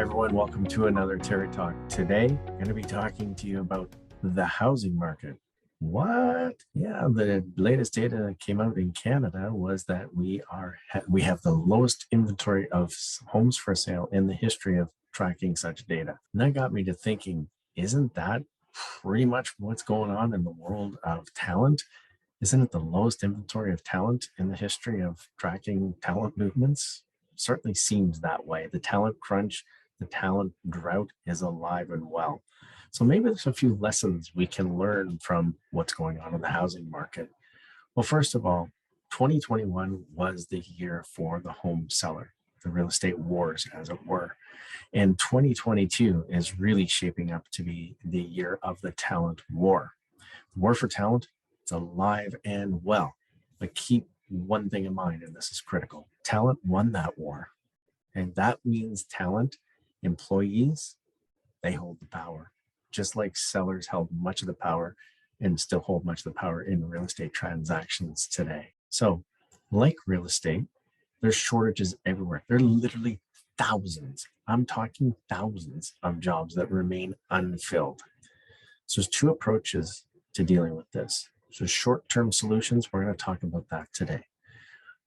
Hi everyone, welcome to another Terry Talk. Today, I'm going to be talking to you about the housing market. What? Yeah, the latest data that came out in Canada was that we have the lowest inventory of homes for sale in the history of tracking such data. And that got me to thinking, isn't that pretty much what's going on in the world of talent? Isn't it the lowest inventory of talent in the history of tracking talent movements? Certainly seems that way. The talent crunch, the talent drought is alive and well. So maybe there's a few lessons we can learn from what's going on in the housing market. Well, first of all, 2021 was the year for the home seller, the real estate wars, as it were. And 2022 is really shaping up to be the year of the talent war. The war for talent, it's alive and well. But keep one thing in mind, and this is critical. Talent won that war. And that means talent, employees, they hold the power, just like sellers held much of the power and still hold much of the power in real estate transactions today. So, like real estate, there's shortages everywhere. There are literally thousands, I'm talking thousands of jobs that remain unfilled. So there's two approaches to dealing with this. So short-term solutions, we're going to talk about that today.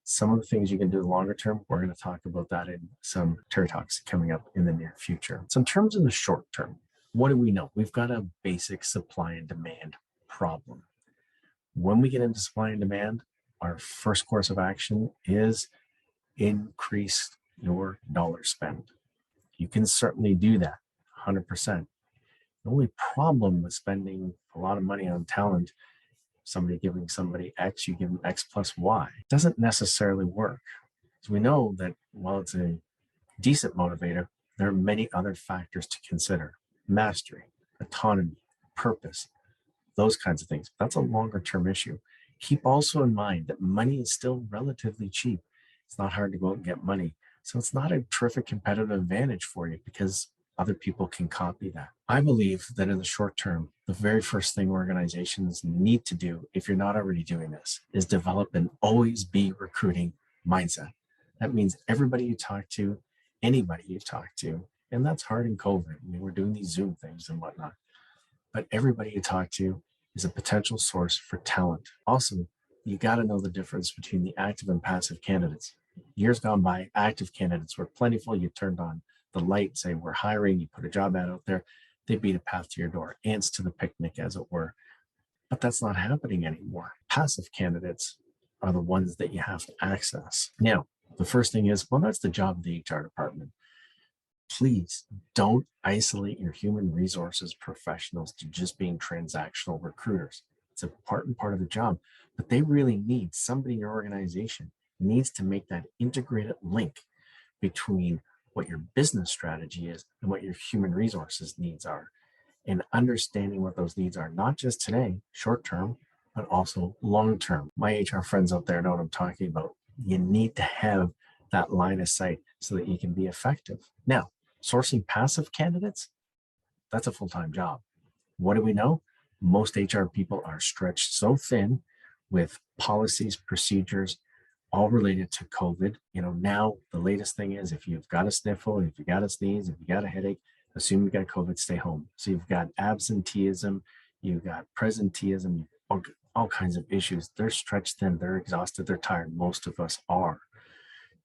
Some of the things you can do longer term, we're going to talk about that in some Terry Talks coming up in the near future. So in terms of the short term, what do we know? We've got a basic supply and demand problem. When we get into supply and demand, our first course of action is increase your dollar spend. You can certainly do that 100%. The only problem with spending a lot of money on talent, somebody giving somebody X, you give them X plus Y, doesn't necessarily work. So we know that while it's a decent motivator, there are many other factors to consider: mastery, autonomy, purpose, those kinds of things. That's a longer term issue. Keep also in mind that money is still relatively cheap. It's not hard to go out and get money. So it's not a terrific competitive advantage for you because other people can copy that. I believe that in the short term, the very first thing organizations need to do, if you're not already doing this, is develop an always be recruiting mindset. That means everybody you talk to, anybody you talk to, and that's hard in COVID. I mean, we're doing these Zoom things and whatnot, but everybody you talk to is a potential source for talent. Also, you got to know the difference between the active and passive candidates. Years gone by, active candidates were plentiful. You turned on the light, say we're hiring, you put a job ad out there, they beat a path to your door, ants to the picnic, as it were. But that's not happening anymore. Passive candidates are the ones that you have to access. Now, the first thing is, well, that's the job of the HR department. Please don't isolate your human resources professionals to just being transactional recruiters. It's an important part of the job, but they really need somebody in your organization needs to make that integrated link between what your business strategy is and what your human resources needs are, and understanding what those needs are, not just today, short term, but also long term. My HR friends out there know what I'm talking about. You need to have that line of sight so that you can be effective. Now, sourcing passive candidates, that's a full-time job. What do we know? Most HR people are stretched so thin with policies, procedures, all related to COVID. Now the latest thing is if you've got a sniffle, if you got a sneeze, if you got a headache, assume you got COVID, stay home. So you've got absenteeism, you've got presenteeism, all kinds of issues. They're stretched thin, they're exhausted, they're tired. Most of us are.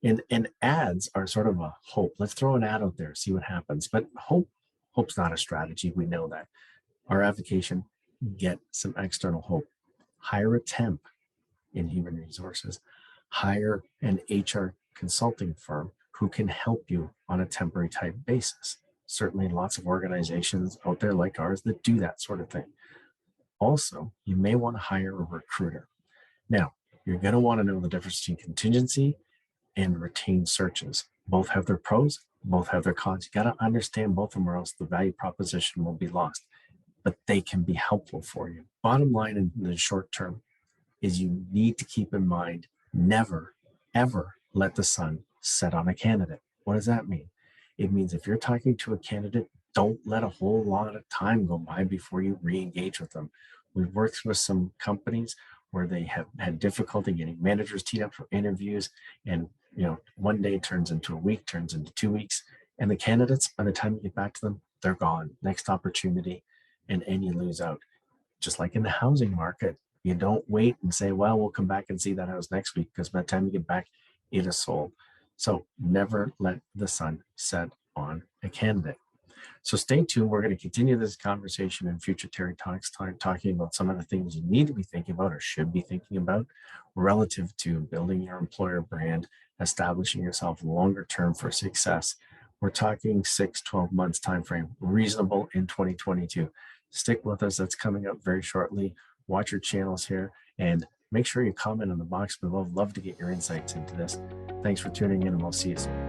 And ads are sort of a hope. Let's throw an ad out there, see what happens. But hope's not a strategy. We know that. Our application, get some external hope. Hire a temp in human resources. Hire an HR consulting firm who can help you on a temporary type basis. Certainly lots of organizations out there like ours that do that sort of thing. Also, you may want to hire a recruiter. Now, you're going to want to know the difference between contingency and retained searches. Both have their pros, both have their cons. You got to understand both of them or else the value proposition will be lost, but they can be helpful for you. Bottom line in the short term is you need to keep in mind, never, ever let the sun set on a candidate. What does that mean? It means if you're talking to a candidate, don't let a whole lot of time go by before you re-engage with them. We've worked with some companies where they have had difficulty getting managers teed up for interviews, and one day turns into a week, turns into 2 weeks, And the candidates, by the time you get back to them, they're gone. Next opportunity, and you lose out. Just like in the housing market, you don't wait and say, well, we'll come back and see that house next week, because by the time you get back, it is sold. So never let the sun set on a candidate. So stay tuned. We're going to continue this conversation in future Terry Talks, talking about some of the things you need to be thinking about or should be thinking about relative to building your employer brand, establishing yourself longer term for success. We're talking 6-12 months time frame, reasonable in 2022. Stick with us. That's coming up very shortly. Watch your channels here and make sure you comment in the box below. Love to get your insights into this. Thanks for tuning in, and we'll see you soon.